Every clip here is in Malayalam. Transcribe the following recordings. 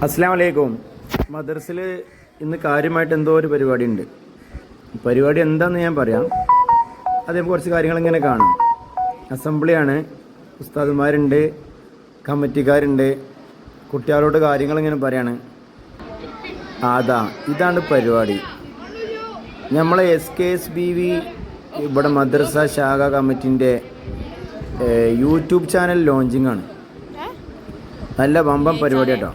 അസ്സലാമു അലൈക്കും. മദ്രസയിൽ ഇന്ന് കാര്യമായിട്ട് എന്തോ ഒരു പരിപാടി ഉണ്ട്. പരിപാടി എന്താണെന്ന് ഞാൻ പറയാം. അതേപോലെ കുറച്ച് കാര്യങ്ങൾ ഇങ്ങനെ കാണും. അസംബ്ലിയാണ്, ഉസ്താദുമാരുണ്ട്, കമ്മിറ്റിക്കാരുണ്ട്, കുട്ടികളോട് കാര്യങ്ങളിങ്ങനെ പറയാണ്. ഇതാണ് പരിപാടി. നമ്മളെ SKSBV ഇവിടെ മദ്രസ ശാഖ കമ്മിറ്റിൻ്റെ യൂട്യൂബ് ചാനൽ ലോഞ്ചിങ് ആണ്. നല്ല വമ്പൻ പരിപാടി കേട്ടോ.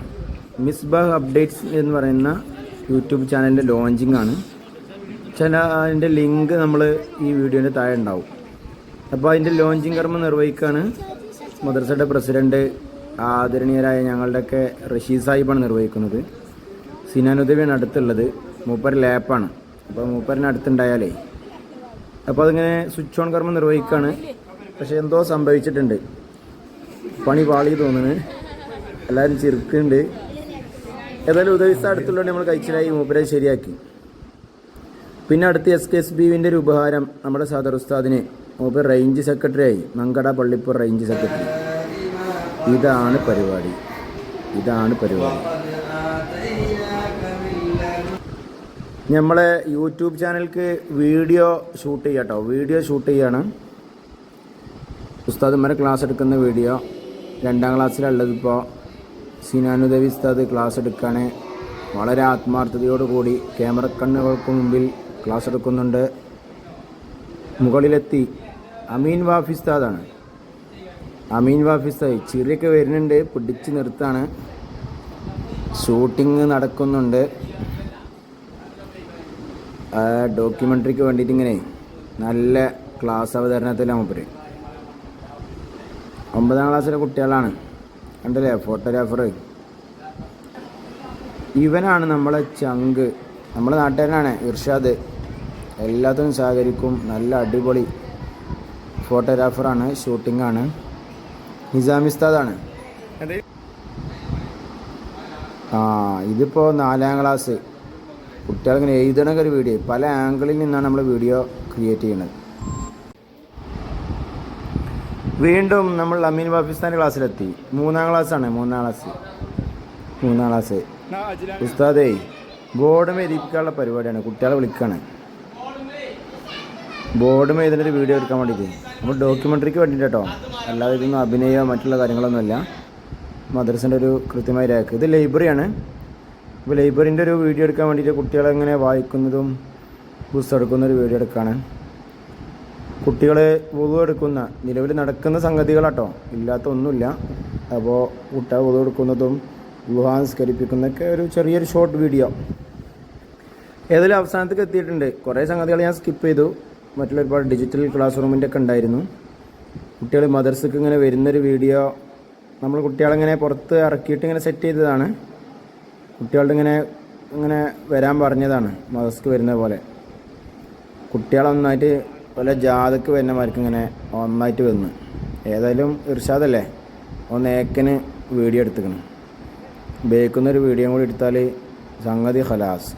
മിസ്ബാഹ് അപ്ഡേറ്റ്സ് എന്ന് പറയുന്ന യൂട്യൂബ് ചാനലിൻ്റെ ലോഞ്ചിങ് ആണ്. അതിൻ്റെ ലിങ്ക് നമ്മൾ ഈ വീഡിയോൻ്റെ താഴെ ഉണ്ടാവും. അപ്പോൾ അതിൻ്റെ ലോഞ്ചിങ് കർമ്മം നിർവഹിക്കുകയാണ് മദ്രസയുടെ പ്രസിഡൻറ്റ് ആദരണീയരായ ഞങ്ങളുടെയൊക്കെ റഷീദ് സാഹിബാണ് നിർവഹിക്കുന്നത്. സിനാനുദവിയാണ് അടുത്തുള്ളത്. മൂപ്പർ ലാപ്പാണ്. അപ്പോൾ മൂപ്പറിന് അടുത്തുണ്ടായാലേ അപ്പോൾ അതിങ്ങനെ സ്വിച്ച് ഓൺ കർമ്മം നിർവഹിക്കുകയാണ്. പക്ഷേ എന്തോ സംഭവിച്ചിട്ടുണ്ട്. പണി പാളി തോന്നുന്നു. എല്ലാവരും ചിരിക്കുന്നുണ്ട്. ഏതായാലും ഉദവിസ്ഥ അടുത്തുള്ള നമ്മൾ കഴിച്ചിലായി മൂപ്പരെ ശരിയാക്കി. പിന്നെ അടുത്ത് SKSBVൻ്റെ ഒരു ഉപഹാരം നമ്മുടെ സദർ ഉസ്താദിന്. മൂപ്പർ റേഞ്ച് സെക്രട്ടറി ആയി. Mankada Pallippur range secretary. ഇതാണ് പരിപാടി. നമ്മളെ യൂട്യൂബ് ചാനലിലേക്ക് വീഡിയോ ഷൂട്ട് ചെയ്യണം. ഉസ്താദുമാരെ ക്ലാസ് എടുക്കുന്ന വീഡിയോ 2ാം ക്ലാസ്സിലുള്ളതിപ്പോൾ സിനാനുദവി ഉസ്താദ് ക്ലാസ് എടുക്കാൻ വളരെ ആത്മാർത്ഥതയോടുകൂടി ക്യാമറ കണ്ണുകൾക്ക് മുമ്പിൽ ക്ലാസ് എടുക്കുന്നുണ്ട്. മുകളിലെത്തി അമീൻ വാഫി ഉസ്താദാണ്. ചിറിയൊക്കെ വരുന്നുണ്ട്. പിടിച്ച് നിർത്താണ്. ഷൂട്ടിങ് നടക്കുന്നുണ്ട്. ഡോക്യുമെൻ്ററിക്ക് വേണ്ടിയിട്ട് ഇങ്ങനെ നല്ല ക്ലാസ് അവതരണത്തിലാണ് മൂപ്പര്. 9ാം ക്ലാസ്സിലെ കുട്ടികളാണ്. കണ്ടല്ലേ ഫോട്ടോഗ്രാഫർ. ഇവനാണ് നമ്മളെ ചങ്ക്. നമ്മുടെ നാട്ടുകാരനാണ് ഇർഷാദ്. എല്ലാത്തിനും സഹകരിക്കും. നല്ല അടിപൊളി ഫോട്ടോഗ്രാഫറാണ്. ഷൂട്ടിങ്ങാണ്. നിസാമി ഉസ്താദാണ്. ഇതിപ്പോൾ 4ാം ക്ലാസ് കുട്ടികളിങ്ങനെ എഴുതണൊക്കെ ഒരു വീഡിയോ. പല ആംഗിളിൽ നിന്നാണ് നമ്മൾ വീഡിയോ ക്രിയേറ്റ് ചെയ്യുന്നത്. വീണ്ടും നമ്മൾ അമീൻ പാകിസ്ഥാൻ്റെ ക്ലാസ്സിലെത്തി. 3ാം ക്ലാസ്സാണ്. 3ാം ക്ലാസ്. ഉസ്താദേ ബോർഡ് എഴുതിപ്പിക്കാനുള്ള പരിപാടിയാണ്. കുട്ടികളെ വിളിക്കുകയാണ്. ബോർഡ് എഴുതുന്നൊരു വീഡിയോ എടുക്കാൻ വേണ്ടിയിട്ട്. നമ്മൾ ഡോക്യുമെൻ്ററിക്ക് വേണ്ടിയിട്ട് കേട്ടോ. അല്ലാതെ ഇതൊന്നും അഭിനയമോ മറ്റുള്ള കാര്യങ്ങളൊന്നുമല്ല. മദ്രസൻ്റെ ഒരു കൃത്യമായ രേഖ. ഇത് ലൈബ്രറിയാണ്. ഇപ്പോൾ ലൈബ്രറിൻ്റെ ഒരു വീഡിയോ എടുക്കാൻ വേണ്ടിയിട്ട് കുട്ടികളെങ്ങനെ വായിക്കുന്നതും പുസ്തകം വീഡിയോ എടുക്കുകയാണ്. കുട്ടികൾ വുളു എടുക്കുന്ന നിലവിൽ നടക്കുന്ന സംഗതികളാട്ടോ, ഇല്ലാത്ത ഒന്നുമില്ല. അപ്പോൾ കുട്ടികൾ വുളു എടുക്കുന്നതും ലുഹാൻസ്കരിപ്പിക്കുന്നതൊക്കെ ഒരു ചെറിയൊരു ഷോർട്ട് വീഡിയോ. ഏതായാലും അവസാനത്തേക്ക് എത്തിയിട്ടുണ്ട്. കുറേ സംഗതികൾ ഞാൻ സ്കിപ്പ് ചെയ്തു. മറ്റുള്ള ഒരുപാട് ഡിജിറ്റൽ ക്ലാസ് റൂമിൻ്റെ ഒക്കെ ഉണ്ടായിരുന്നു. കുട്ടികൾ മദർസക്ക് ഇങ്ങനെ വരുന്നൊരു വീഡിയോ നമ്മൾ കുട്ടികളിങ്ങനെ പുറത്ത് ഇറക്കിയിട്ട് ഇങ്ങനെ സെറ്റ് ചെയ്തതാണ്. കുട്ടികളുടെ ഇങ്ങനെ വരാൻ പറഞ്ഞതാണ് മദർസക്ക് വരുന്ന പോലെ. കുട്ടികളൊന്നായിട്ട് പല ജാഥക്ക് വരുന്നമാർക്ക് ഇങ്ങനെ ഒന്നായിട്ട് വന്ന്. ഏതായാലും ഇർഷാദല്ലേ ഏക്കന് വീഡിയോ എടുത്തുക്കണം. ബേക്കുന്നൊരു വീഡിയോ കൂടി എടുത്താൽ സംഗതി ഖലാസ്.